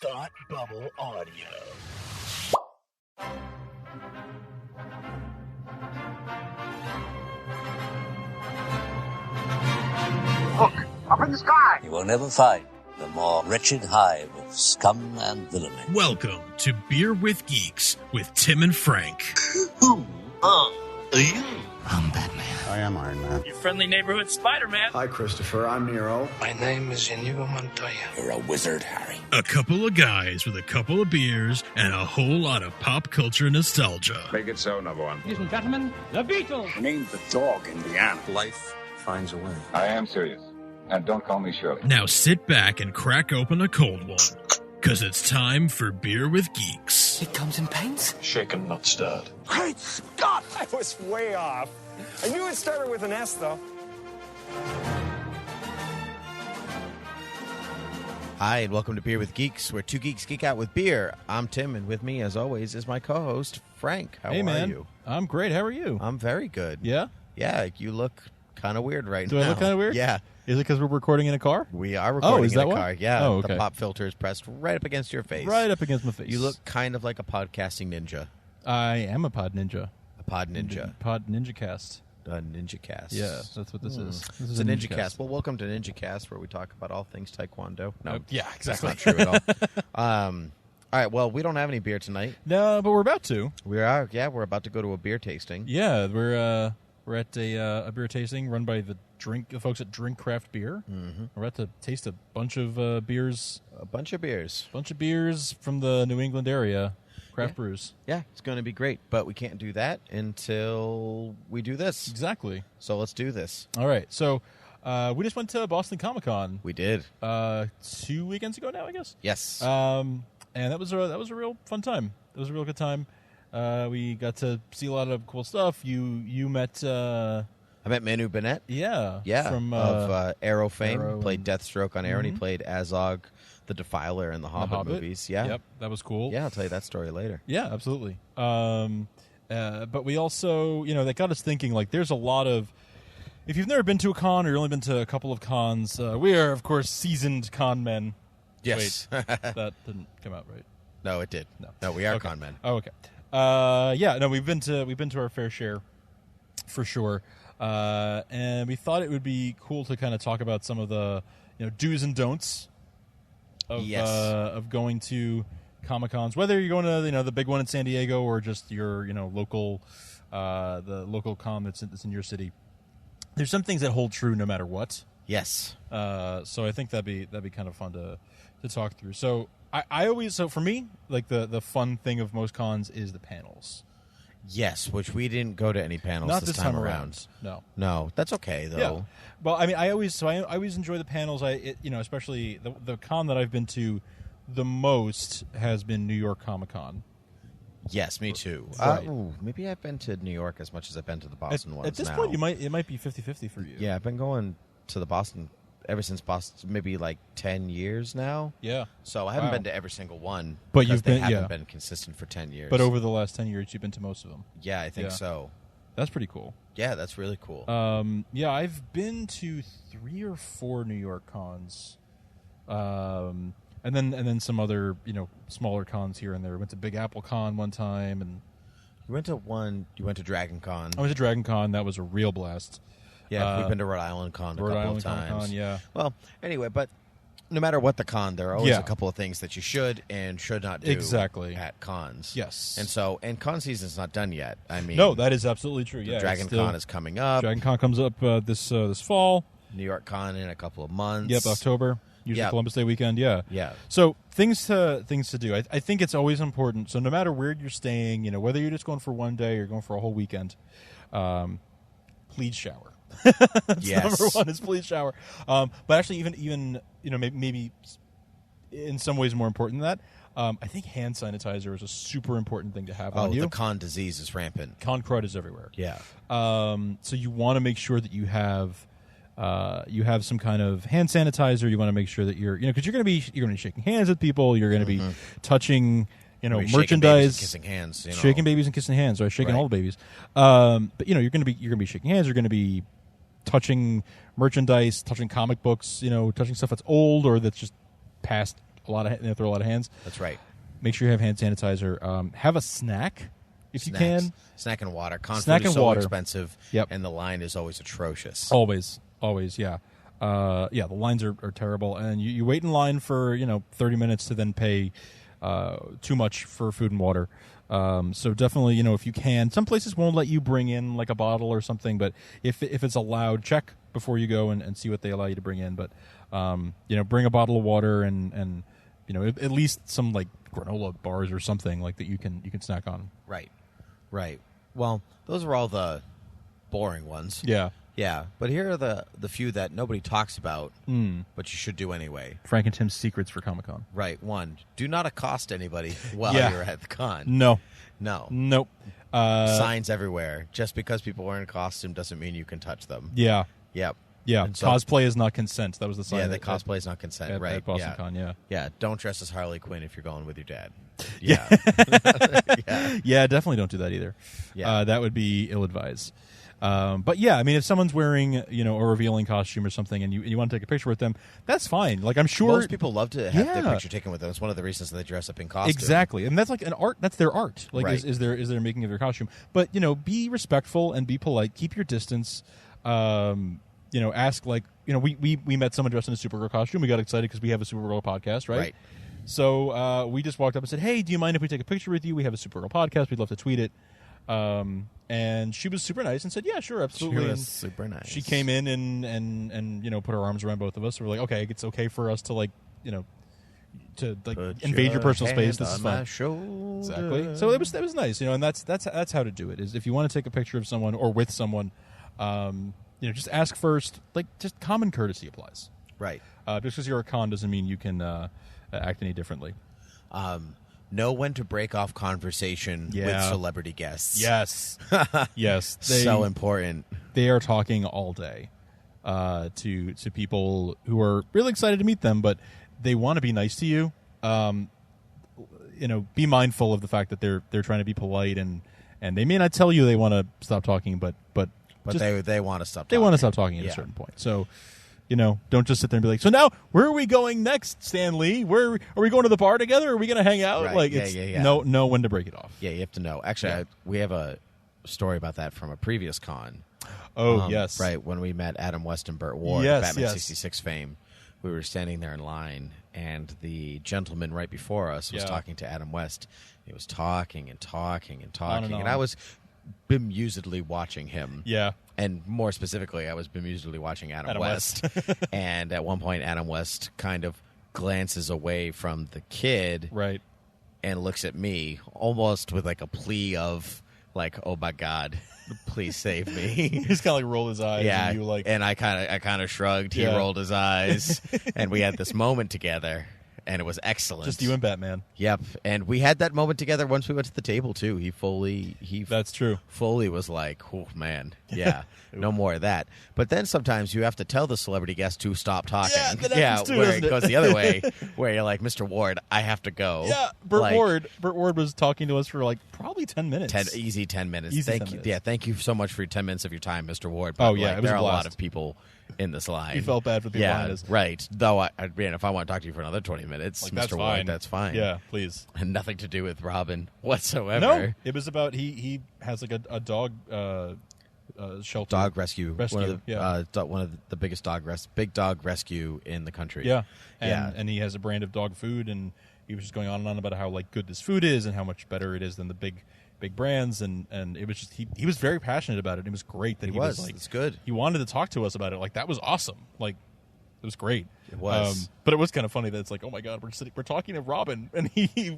Thought Bubble Audio. Look, up in the sky! You will never find the more wretched hive of scum and villainy. Welcome to Beer with Geeks with Tim and Frank. Who are you? I'm Batman. I am Iron Man. Your friendly neighborhood Spider-Man. Hi, Christopher. I'm Nero. My name is Inigo Montoya. You're a wizard, Harry. A couple of guys with a couple of beers and a whole lot of pop culture nostalgia. Make it so, number one. Ladies and gentlemen, the Beatles. Name the dog in the animal. Life finds a way. I am serious. And don't call me Shirley. Now sit back and crack open a cold one, because it's time for Beer with Geeks. It comes in paints? Shaken, not stirred. Great Scott! I was way off. I knew it started with an S, though. Hi, and welcome to Beer with Geeks, where two geeks geek out with beer. I'm Tim, and with me, as always, is my co-host, Frank. How Hey, are man. you? I'm great. How are you? I'm very good. Yeah? Yeah, you look kind of weird right now. Do I look kind of weird? Yeah. Is it because we're recording in a car? We are recording is in that a why? car. Yeah, Oh, okay. The pop filter is pressed right up against your face. Right up against my face. You look kind of like a podcasting ninja. I am a pod ninja. A pod ninja. Pod ninja cast. A ninja cast. Yeah, that's what this is. This It's a ninja cast. Well, welcome to Ninja Cast, where we talk about all things Taekwondo. No, Yeah, that's exactly. not true at all. All right, well, we don't have any beer tonight. No, but we're about to. We are, yeah, we're about to go to a beer tasting. Yeah, we're at a beer tasting run by the folks at Drink Craft Beer. Mm-hmm. We're about to taste a bunch of beers. A bunch of beers. From the New England area. Craft brews. Yeah, it's going to be great, but we can't do that until we do this. Exactly. So let's do this. All right. So we just went to Boston Comic Con We did. 2 weekends ago now, I guess. Yes. And that was a real fun time. It was a real good time. We got to see a lot of cool stuff. You met I met Manu Bennett. yeah From of Arrow fame. Arrow Played and- Deathstroke on Arrow, and he played Azog, the Defiler in the Hobbit movies. Yeah. Yep, that was cool. Yeah, I'll tell you that story later. Yeah, absolutely. But we also, that got us thinking, like, there's a lot of, if you've never been to a con or you've only been to a couple of cons, we are, of course, seasoned con men. Yes. Wait, that didn't come out right. No, it did. No, we are Okay. con men. Oh, okay. We've been to our fair share, for sure. And we thought it would be cool to kind of talk about some of the, do's and don'ts of of going to Comic-Cons, whether you're going to the big one in San Diego or just your local the local con that's in your city. There's some things that hold true no matter what. Yes. So I think that'd be kind of fun to talk through. So I always, so for me, like the fun thing of most cons is the panels. Yes, which we didn't go to any panels Not this time around. No, that's okay though. Yeah. Well, I mean, I always enjoy the panels. Especially the con that I've been to the most has been New York Comic Con. Yes, me too. Right. Maybe I've been to New York as much as I've been to the Boston ones. At this now. point, it might be 50-50 for you. Yeah, I've been going to the Boston ever since Boston, maybe like 10 years now. Yeah. So I haven't Wow. been to every single one. But because you've they been- haven't yeah. been consistent for 10 years. But over the last 10 years, you've been to most of them. Yeah, I think Yeah. so. That's pretty cool. Yeah, that's really cool. Yeah, I've been to 3 or 4 New York cons, and then some other smaller cons here and there. I went to Big Apple Con one time, and You went to Dragon Con. I went to Dragon Con. That was a real blast. Yeah, we've been to Rhode Island Con a Rhode couple Island of times. Comic Con, yeah. Well, anyway, but no matter what the con, there are always Yeah. a couple of things that you should and should not do Exactly. at cons. Yes. And con season's not done yet. I mean, No, that is absolutely true. the Yeah, Dragon it's still- Con is coming up. Dragon Con comes up this fall. New York Con in a couple of months. Yep, October. Usually Yep. Columbus Day weekend. Yeah. Yeah. So things to do. I think it's always important. So no matter where you're staying, whether you're just going for one day or going for a whole weekend, please shower. Yes. Number one is please shower. But actually, even maybe in some ways more important than that, I think hand sanitizer is a super important thing to have on you. The con disease is rampant. Con crud is everywhere. Yeah. So you want to make sure that you have some kind of hand sanitizer. You want to make sure that because you're going to be shaking hands with people. You're going to be touching, Maybe shaking babies merchandise, and kissing hands. shaking babies and kissing hands, or shaking Right. all the babies. But you're going to be shaking hands. You're going to be touching merchandise, touching comic books. Touching stuff that's old or that's just past a lot of throw a lot of hands. That's right. Make sure you have hand sanitizer. Have a snack if you can. Snack and water. Con Snack food is and so water. expensive. Yep. And the line is always atrocious. Always, yeah. The lines are terrible, and you wait in line for 30 minutes to then pay too much for food and water. So definitely, if you can, some places won't let you bring in like a bottle or something, but if it's allowed, check before you go and see what they allow you to bring in. But bring a bottle of water and at least some like granola bars or something like that you can snack on. Right. Well, those are all the boring ones. Yeah. Yeah, but here are the few that nobody talks about, but you should do anyway. Frank and Tim's secrets for Comic-Con. Right. 1, do not accost anybody while you're at the con. No. Nope. Signs everywhere. Just because people are in costume doesn't mean you can touch them. Yeah. Yep. Yeah. And so, cosplay is not consent. That was the sign. Yeah, the cosplay is not consent. At, right. At Boston Con, yeah. Yeah, don't dress as Harley Quinn if you're going with your dad. Yeah. Yeah. Yeah, definitely don't do that either. Yeah. That would be ill-advised. But yeah, I mean, if someone's wearing, a revealing costume or something, and you want to take a picture with them, that's fine. Like, I'm sure most people love to have their picture taken with them. It's one of the reasons they dress up in costume. Exactly, and that's like an art. That's their art. Like, right. is their making of their costume. But be respectful and be polite. Keep your distance. Ask like we met someone dressed in a Supergirl costume. We got excited because we have a Supergirl podcast, right? So we just walked up and said, "Hey, do you mind if we take a picture with you? We have a Supergirl podcast. We'd love to tweet it." And she was super nice and said, "Yeah, sure, absolutely." She was super nice. She came in and put her arms around both of us. So we're like, "Okay, it's okay for us to to invade your personal space. This is fun." Exactly. So it was nice, and that's how to do it. Is if you want to take a picture of someone or with someone, just ask first. Like, just common courtesy applies. Right. Just because you're a con doesn't mean you can act any differently. Know when to break off conversation with celebrity guests. Yes. Yes. So important. They are talking all day to people who are really excited to meet them, but they want to be nice to you. Be mindful of the fact that they're trying to be polite and they may not tell you they want to stop talking, but they want to stop talking. They want to stop talking at a certain point. So, don't just sit there and be like, "So now, where are we going next, Stan Lee? Where are we going to the bar together? Are we going to hang out?" Right. Like, know when to break it off. Yeah, you have to know. Actually, we have a story about that from a previous con. Oh, yes. Right, when we met Adam West and Burt Ward, Batman 66 fame. We were standing there in line, and the gentleman right before us was talking to Adam West. He was talking and talking and talking, and I was bemusedly watching him. Yeah. And more specifically, I was bemusedly watching Adam West. And at one point, Adam West kind of glances away from the kid. Right. And looks at me almost with like a plea of like, "Oh my God, please save me." He just kind of like rolled his eyes. Yeah. And I kind of shrugged. He rolled his eyes. And we had this moment together. And it was excellent. Just you and Batman. Yep. And we had that moment together once we went to the table, too. That's true. Fully was like, "Oh, man. Yeah. No more of that." But then sometimes you have to tell the celebrity guest to stop talking. Yeah, that happens too, where doesn't it it? goes the other way, where you're like, "Mr. Ward, I have to go." Yeah, Burt Ward was talking to us for like probably 10 minutes. 10 minutes. Easy Thank 10 you. minutes. Yeah, thank you so much for your 10 minutes of your time, Mr. Ward. Oh, yeah, it was there are a a lot blast. of people in this line. He felt bad for the people behind us. Right. Though, if I want to talk to you for another 20 minutes, Like, Mr. that's Ward, fine. that's fine. Yeah, please. And nothing to do with Robin whatsoever. No, it was about he has like a dog shelter. Dog rescue. Rescue, One of the biggest big dog rescue in the country. Yeah. And he has a brand of dog food, and he was just going on and on about how like good this food is and how much better it is than the big brands, and it was just he was very passionate about it. It was great that he was like, it's good. He wanted to talk to us about it. Like, that was awesome. Like, it was great. It was. But it was kind of funny that it's like, oh my God, we're talking to Robin, and he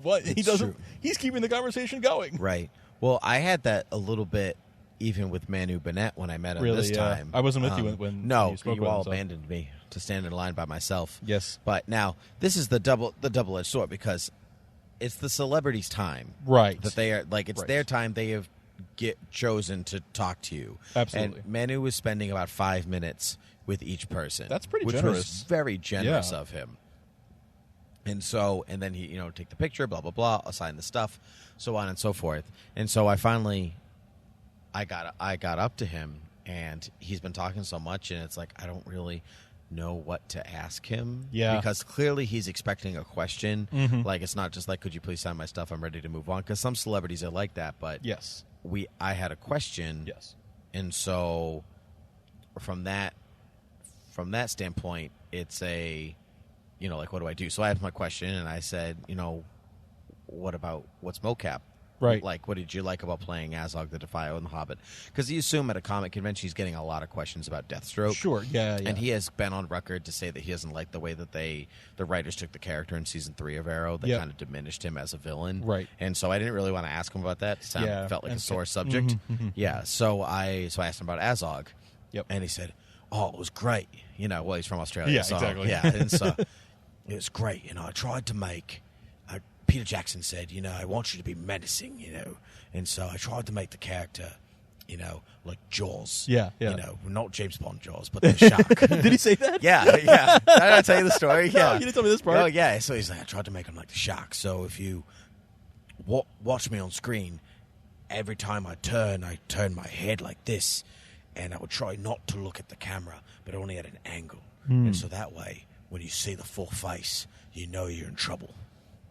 doesn't. True. He's keeping the conversation going. Right. Well, I had that a little bit even with Manu Bennett when I met him this time. I wasn't with you when no, you spoke you with all him, so. abandoned me to stand in line by myself. Yes. But now this is the double-edged sword, because it's the celebrities' time, right? That they are like, it's their time. They have chosen to talk to you. Absolutely. And Manu was spending about 5 minutes with each person. That's pretty which generous. was very generous of him. And then he, take the picture, blah blah blah, assign the stuff, so on and so forth. And so I got up to him, and he's been talking so much, and it's like, I don't really know what to ask him. Yeah. Because clearly he's expecting a question. Mm-hmm. Like, it's not just like, could you please sign my stuff? I'm ready to move on. Because some celebrities are like that. But yes, I had a question. Yes. And so from that standpoint, it's a, like, what do I do? So I asked my question, and I said, what's mocap? Right. Like, what did you like about playing Azog the Defio in The Hobbit? Because you assume at a comic convention he's getting a lot of questions about Deathstroke. Sure, yeah. And he has been on record to say that he doesn't like the way that the writers took the character in season 3 of Arrow. They kind of diminished him as a villain. Right. And so I didn't really want to ask him about that. It felt like a sore subject. Mm-hmm. Yeah. So I asked him about Azog. Yep. And he said, "Oh, it was great." Well, he's from Australia. Yeah, so, exactly. Yeah. And so it was great. I tried to make. Peter Jackson said, I want you to be menacing, and so I tried to make the character, like Jaws. Yeah. Not James Bond Jaws, but the shark. Did he say that? Yeah. Did I tell you the story? Yeah. No, you didn't tell me this part. Oh, yeah. So he's like, I tried to make him like the shark. So if you watch me on screen, every time I turn my head like this, and I would try not to look at the camera, but only at an angle. And so that way, when you see the full face, you're in trouble.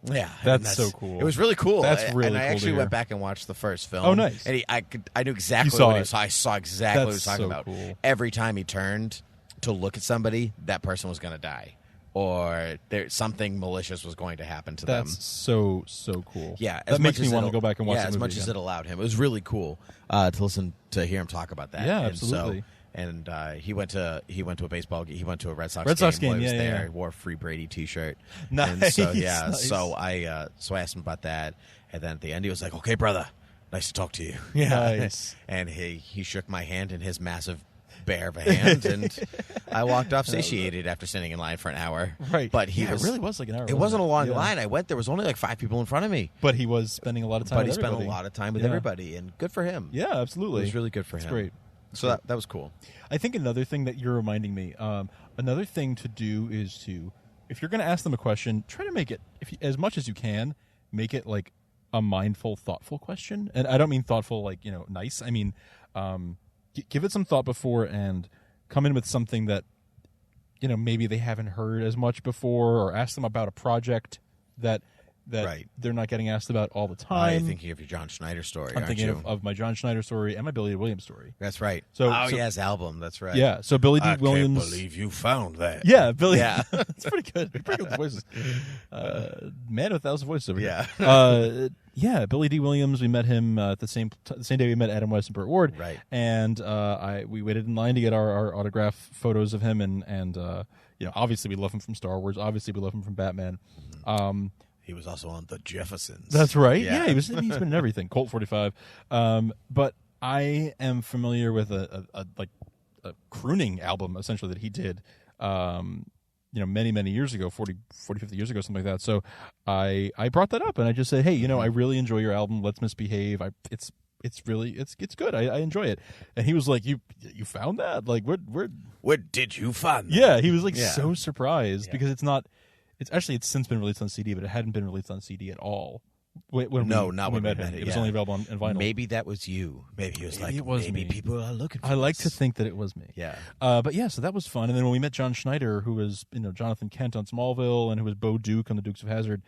Yeah, that's so cool. It was really cool. That's really and cool. I actually to went back and watched the first film. Oh, nice. And I knew exactly what he was. I saw exactly what he was talking about. Cool. Every time he turned to look at somebody, that person was going to die, or something malicious was going to happen to them. That's so cool. Yeah, that makes me want to go back and watch. Yeah, the as movie much again. as it allowed him, it was really cool to hear him talk about that. Yeah, and absolutely. And he went to a baseball game. He went to a Red Sox game. While he was there. Yeah. He wore a Free Brady T-shirt. Nice. And so nice. so I asked him about that, and then at the end he was like, "Okay, brother, nice to talk to you." Yeah. Nice. And he shook my hand in his massive bear of a hand, and I walked off satiated after standing in line for an hour. Right. But it really was like an hour. It wasn't a long line. I went. There was only like 5 people in front of me. But he was spending a lot of time. But with he spent everybody. a lot of time with everybody, and good for him. Yeah, absolutely. It was really good for him. It's great. So that was cool. I think another thing that you're reminding me, another thing to do is to, if you're going to ask them a question, try to make it, as much as you can, make it like a mindful, thoughtful question. And I don't mean thoughtful like, nice. I mean, give it some thought before and come in with something that, maybe they haven't heard as much before, or ask them about a project that they're not getting asked about all the time. You're thinking of your John Schneider story, I'm thinking you? of my John Schneider story and my Billy D. Williams story. That's right. So his album. That's right. Yeah. So Billy D. Williams. I can't believe you found that. Yeah, Billy. Yeah, it's pretty good. Pretty good voices. Man with 1,000 voices over here. Yeah. Billy D. Williams. We met him at the same day we met Adam West and Burt Ward. Right. And we waited in line to get our autograph photos of him, and obviously we love him from Star Wars. Obviously we love him from Batman. He was also on The Jeffersons. That's right. Yeah, he's been in everything. Colt 45. But I am familiar with a crooning album essentially that he did. Many years ago, 40, 50 years ago, something like that. So I brought that up and I just said, hey, I really enjoy your album. Let's Misbehave. It's good. I enjoy it. And he was like, you found that? Like, where did you find that? Yeah, he was like so surprised because it's since been released on CD, but it hadn't been released on CD at all. Not when we met him. It was only available on vinyl. Maybe that was you. Maybe he was maybe people are looking for I like to think that it was me. Yeah. But yeah, so that was fun. And then when we met John Schneider, who was Jonathan Kent on Smallville and who was Bo Duke on the Dukes of Hazzard,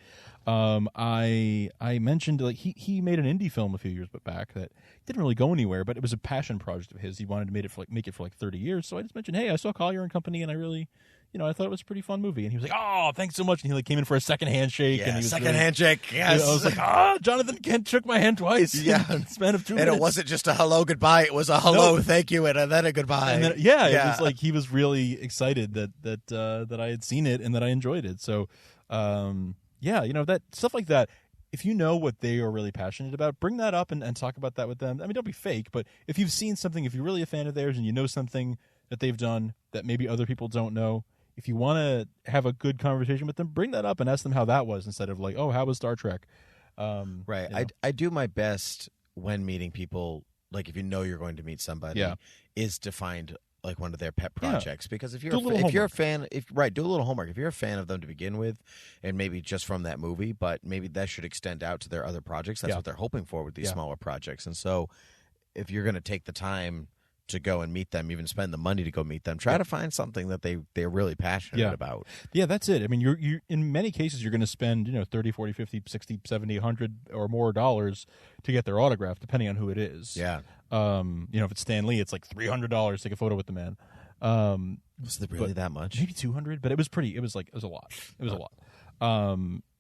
I mentioned like he made an indie film a few years back that didn't really go anywhere, but it was a passion project of his. He wanted to make it for like 30 years. So I just mentioned, hey, I saw Collier and Company, and I really. I thought it was a pretty fun movie. And he was like, oh, thanks so much. And he came in for a second handshake. Yeah, and he was handshake, yes. I was like, Jonathan Kent shook my hand twice. Yeah. In the span of 2 minutes. And it wasn't just a hello, goodbye. It was a hello, thank you, and then a goodbye. And then, it was like he was really excited that I had seen it and that I enjoyed it. So, that stuff like that. If you know what they are really passionate about, bring that up and talk about that with them. I mean, don't be fake, but if you've seen something, if you're really a fan of theirs and you know something that they've done that maybe other people don't know, if you want to have a good conversation with them, bring that up and ask them how that was instead of like, oh, how was Star Trek? Right. I do my best when meeting people, like if you're going to meet somebody, is to find like one of their pet projects. Because if you're a fan, do a little homework. If you're a fan of them to begin with, and maybe just from that movie, but maybe that should extend out to their other projects. That's what they're hoping for with these smaller projects. And so if you're going to take the time to go and meet them, even spend the money to go meet them. Try to find something that they're really passionate about. Yeah, that's it. I mean, you're in many cases you're going to spend, 30, 40, 50, 60, 70, 100 or more dollars to get their autograph, depending on who it is. Yeah. If it's Stan Lee, it's like $300 to take a photo with the man. Was it really that much? Maybe 200, but it was a lot. It was a lot.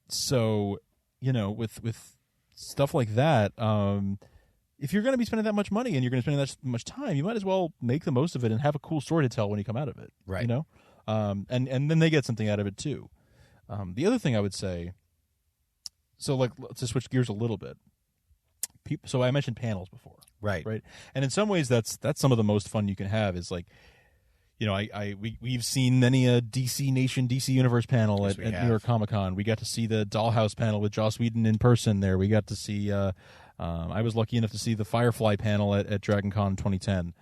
So, with stuff like that, if you're going to be spending that much money and you're going to spend that much time, you might as well make the most of it and have a cool story to tell when you come out of it. Right. And then they get something out of it too. The other thing I would say, so like let's just switch gears a little bit. So I mentioned panels before. Right. Right. And in some ways that's some of the most fun you can have is like, we've seen many a DC Nation, DC Universe panel at New York Comic Con. We got to see the Dollhouse panel with Joss Whedon in person there. We got to see, I was lucky enough to see the Firefly panel at Dragon Con 2010,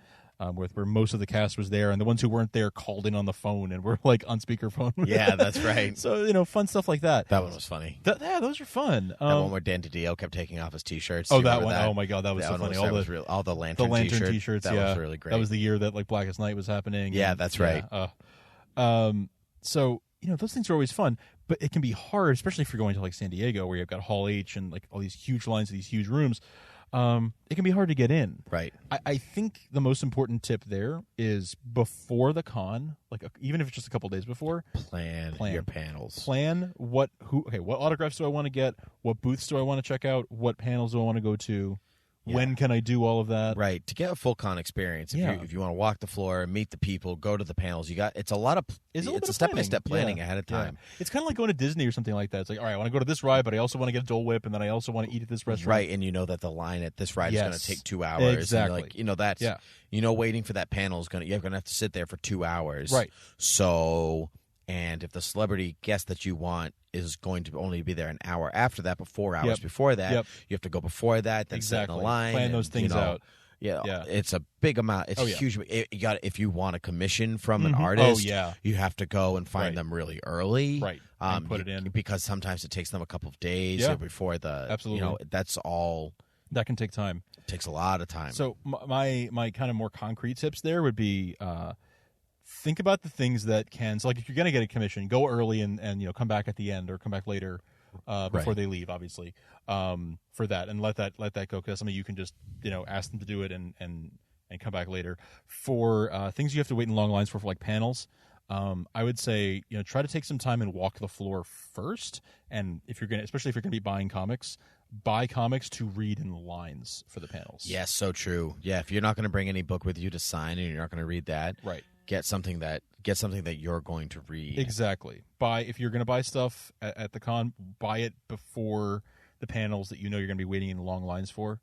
where most of the cast was there, and the ones who weren't there called in on the phone and were like on speakerphone. Yeah, that's right. So, fun stuff like that. That one was funny. Yeah, those are fun. That one where Dan DiDio kept taking off his T-shirts. Oh, that one. Oh, my God, that was so funny. All the Lantern T-shirts. That was really great. That was the year that like Blackest Night was happening. Yeah, that's right. So, those things are always fun, but it can be hard, especially if you're going to like San Diego where you've got Hall H and like all these huge lines of these huge rooms. It can be hard to get in. Right. I think the most important tip there is before the con, like even if it's just a couple days before, plan your panels. Plan what autographs do I want to get? What booths do I want to check out? What panels do I want to go to? Yeah. When can I do all of that? Right, to get a full con experience. If you want to walk the floor, meet the people, go to the panels, it's a step-by-step planning ahead of time. Yeah. It's kind of like going to Disney or something like that. It's like, all right, I want to go to this ride, but I also want to get a Dole Whip, and then I also want to eat at this restaurant. Right, and you know that the line at this ride is going to take 2 hours. Exactly. And waiting for that panel is you're going to have to sit there for 2 hours. Right. So, and if the celebrity guest that you want is going to only be there an hour after that, but 4 hours before that, you have to go before that, then sit in a line. Plan those things out. Yeah, it's a big amount. It's huge. If you want a commission from an artist, you have to go and find them really early. Right. And put it in. Because sometimes it takes them a couple of days before the. Absolutely. That's all. That can take time. It takes a lot of time. So my kind of more concrete tips there would be think about the things that can. So like if you're going to get a commission, go early and come back at the end or come back later. Before they leave, obviously, for that, and let that go, because that's something you can just ask them to do it and come back later. For things you have to wait in long lines for like panels, I would say try to take some time and walk the floor first. And especially if you're gonna be buying comics, buy comics to read in lines for the panels. Yes, so true. Yeah, if you're not going to bring any book with you to sign and you're not going to read that, right? Get something that you're going to read. Exactly. If you're going to buy stuff at the con, buy it before the panels that you're going to be waiting in long lines for.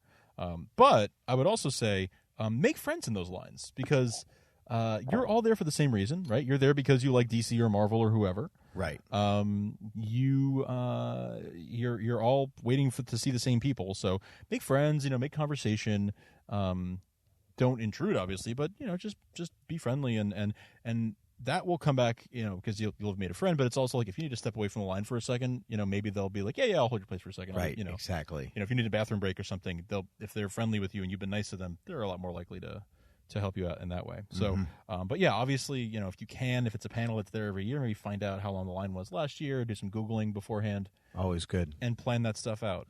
But I would also say make friends in those lines, because you're all there for the same reason, right? You're there because you like DC or Marvel or whoever. Right. You're all waiting to see the same people. So make friends. Make conversation. Don't intrude, obviously, but just be friendly, and that will come back, because you'll have made a friend. But it's also like if you need to step away from the line for a second, maybe they'll be like, yeah, I'll hold your place for a second. Right, exactly. If you need a bathroom break or something, if they're friendly with you and you've been nice to them, they're a lot more likely to help you out in that way. So, but yeah, obviously, if you can, if it's a panel that's there every year, maybe find out how long the line was last year, do some Googling beforehand. Always good. And plan that stuff out.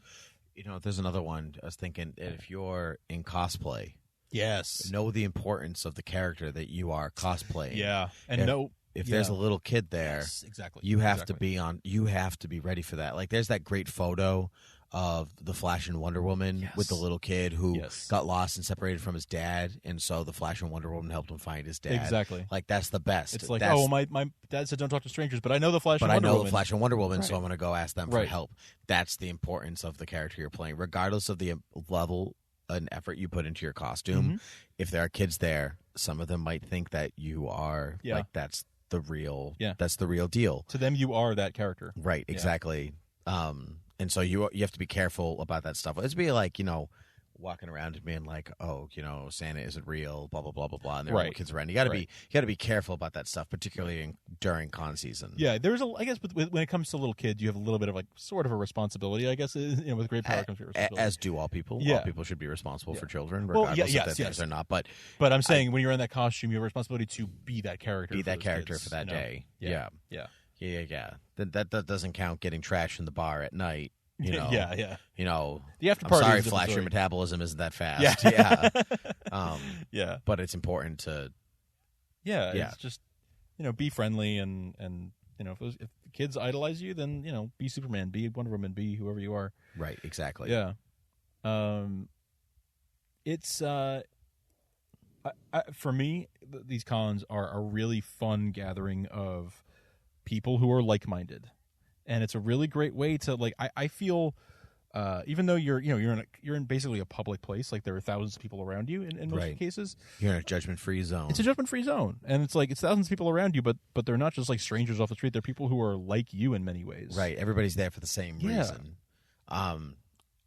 There's another one. I was thinking, if you're in cosplay. Yes. Know the importance of the character that you are cosplaying. Yeah. And if there's a little kid there, yes, exactly. You have to be ready for that. Like there's that great photo of the Flash and Wonder Woman with the little kid who got lost and separated from his dad, and so the Flash and Wonder Woman helped him find his dad. Exactly. Like that's the best. It's like, my dad said don't talk to strangers, but I know the Flash and Wonder Woman. The Flash and Wonder Woman, so I'm going to go ask them for help. That's the importance of the character you're playing, regardless of the level and effort you put into your costume. If there are kids there, some of them might think that you are like that's the real deal. To them, you are that character. Right, exactly. And so you have to be careful about that stuff. It'd be like, walking around and being like, oh, Santa isn't real, blah blah blah blah blah, and there are Right. kids around. You got to be careful about that stuff, particularly during con season. Yeah, there's I guess when it comes to little kids, you have a little bit of sort of a responsibility. I guess with great power comes great responsibility. As do all people. Yeah. All people should be responsible for children, Well, regardless yes, if they're theirs or not. But I'm saying when you're in that costume, you have a responsibility to be that character. Be that character kids, for that day. Yeah. That doesn't count getting trash in the bar at night. Yeah. The after I'm party sorry, is a Flash, your story. metabolism isn't that fast. Yeah. Yeah. But it's important to. Yeah. It's just be friendly and if the kids idolize you, then be Superman, be Wonder Woman, be whoever you are. Right. Exactly. Yeah. It's for me, these cons are a really fun gathering of people who are like-minded, and it's a really great way to I feel even though you're in basically a public place, there are thousands of people around you in most cases. You're in a judgment-free zone. It's a judgment-free zone, and it's thousands of people around you, but they're not just strangers off the street. They're people who are like you in many ways. Right. Everybody's there for the same reason. On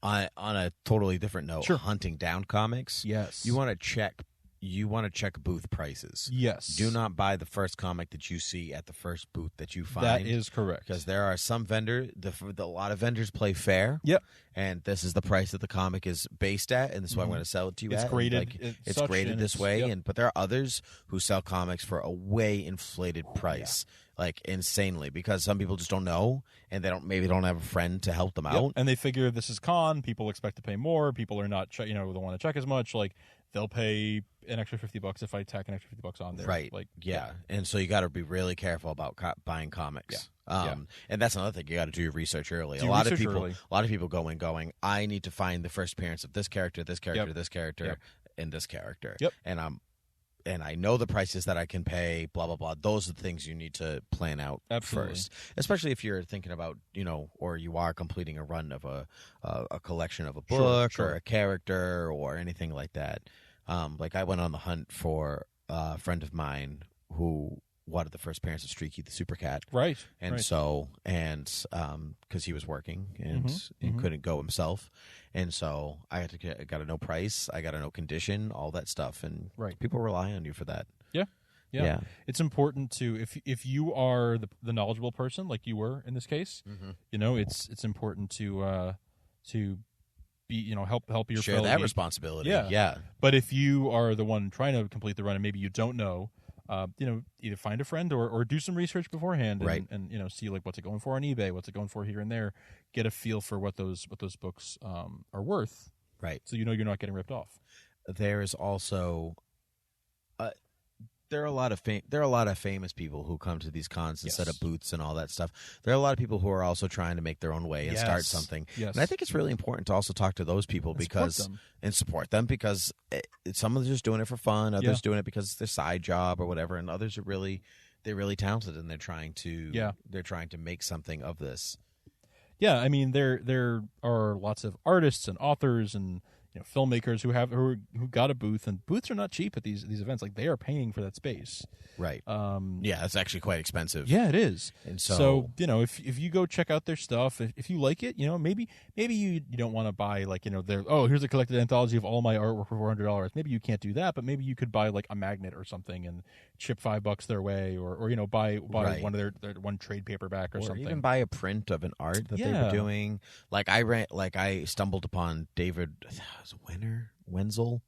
a totally different note, hunting down comics. Yes. You want to check booth prices. Yes. Do not buy the first comic that you see at the first booth that you find. That is correct. Because there are some vendors, a lot of vendors play fair. Yep. And this is the price that the comic is based at, and this is what I'm going to sell it to you it's at. Graded. It's graded this way, yep. But there are others who sell comics for a way inflated price. Insanely, because some people just don't know, and maybe don't have a friend to help them out, and they figure this is con. People expect to pay more. People are not, they don't want to check as much. They'll pay an extra $50 if I tack an extra $50 on there. Right. And so you got to be really careful about buying comics. And that's another thing, you got to do your research early. A lot of people going. I need to find the first appearance of this character, this character, this character, and this character. Yep. And I know the prices that I can pay, blah, blah, blah. Those are the things you need to plan out first. Especially if you're thinking about, or you are completing a run of a collection of a book or a character or anything like that. I went on the hunt for a friend of mine who wanted the first appearance of Streaky the Super Cat. Right. And because he was working and couldn't go himself. And so I got to know price, I got to know condition, all that stuff, and people rely on you for that. Yeah. It's important to if you are the knowledgeable person like you were in this case, it's important to be help your share that responsibility. Yeah. But if you are the one trying to complete the run and maybe you don't know, either find a friend or do some research beforehand, and see what's it going for on eBay, what's it going for here and there, get a feel for what those books are worth, right? So you're not getting ripped off. There is also there are a lot of famous people who come to these cons and set up booths and all that stuff. There are a lot of people who are also trying to make their own way and start something. Yes. And I think it's really important to also talk to those people and support them because some of them are just doing it for fun, others doing it because it's their side job or whatever, and others are really talented and they're trying to make something of this. Yeah, I mean there are lots of artists and authors and filmmakers who got a booth, and booths are not cheap at these events. They are paying for that space. Right. It's actually quite expensive. Yeah, it is. And so if you go check out their stuff, if you like it, maybe you don't want to buy here's a collected anthology of all my artwork for $400. Maybe you can't do that, but maybe you could buy a magnet or something and chip $5 their way, or buy one of their one trade paperback or something. Even buy a print of an art that they were doing. I stumbled upon David Wenzel,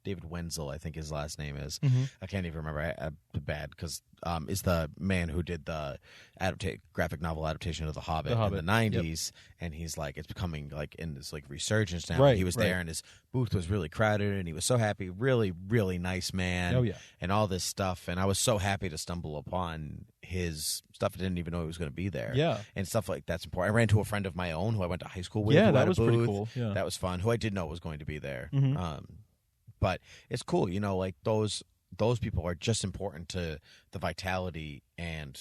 I think his last name is. Mm-hmm. I can't even remember. Bad because is the man who did the graphic novel adaptation of The Hobbit in the 90s, and he's it's becoming in this resurgence now. Right, he was there, and his booth was really crowded, and he was so happy. Really, really nice man. Oh yeah, and all this stuff, and I was so happy to stumble upon his stuff. I didn't even know he was going to be there. Yeah, and stuff like that's important. I ran into a friend of my own who I went to high school with. Yeah, who that had was a booth. pretty cool. Yeah, that was fun. Who I did know was going to be there. Mm-hmm. But it's cool, those people are just important to the vitality and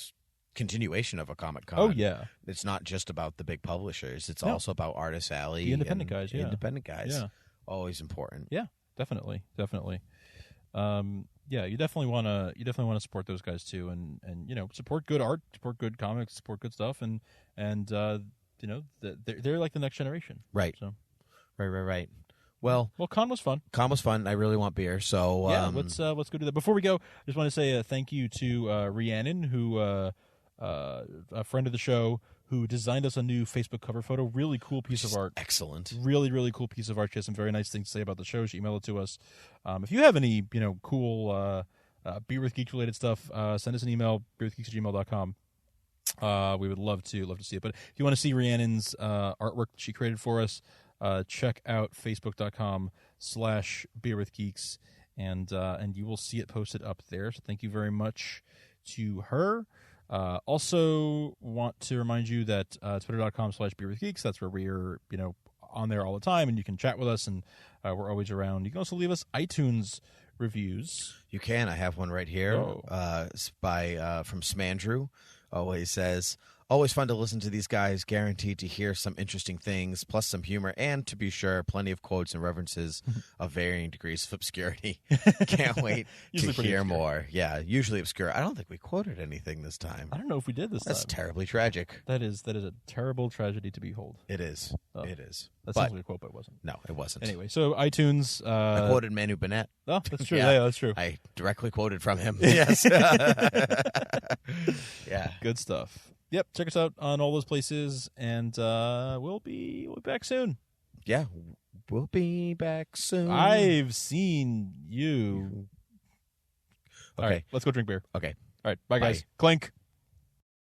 continuation of a Comic Con. Oh yeah, it's not just about the big publishers; it's also about Artist Alley, the independent guys. Yeah, independent guys. Yeah, always important. Yeah, definitely. You definitely want to support those guys too, and support good art, support good comics, support good stuff, and they're like the next generation. Right. So. Right. Well, con was fun. Con was fun. I really want beer. So yeah, let's go do that. Before we go, I just want to say a thank you to Rhiannon, who a friend of the show, who designed us a new Facebook cover photo. Really cool piece of art. Excellent. Really, really cool piece of art. She has some very nice things to say about the show. She emailed it to us. If you have any, cool Beer with Geeks related stuff, send us an email, beerwithgeeks@gmail.com. We would love to see it. But if you want to see Rhiannon's artwork she created for us, check out facebook.com/beerwithgeeks, and you will see it posted up there. So thank you very much to her. Also want to remind you that twitter.com/beerwithgeeks, that's where we're, on there all the time, and you can chat with us, and we're always around. You can also leave us iTunes reviews. You can. I have one right here. From Smandrew. Always says, always fun to listen to these guys, guaranteed to hear some interesting things, plus some humor, and to be sure, plenty of quotes and references of varying degrees of obscurity. Can't wait to hear obscure. more. Yeah, usually obscure. I don't think we quoted anything this time. I don't know if we did this That's time. terribly tragic. That is a terrible tragedy to behold. It is. It is. That sounds like a quote, but it wasn't. No, it wasn't. Anyway, so iTunes. I quoted Manu Bennett. Oh, that's true. Yeah, that's true. I directly quoted from him. Yes. Yeah. Good stuff. Yep, check us out on all those places, and we'll be back soon. Yeah, we'll be back soon. I've seen you. Okay. All right, let's go drink beer. Okay. All right, bye guys. Clink.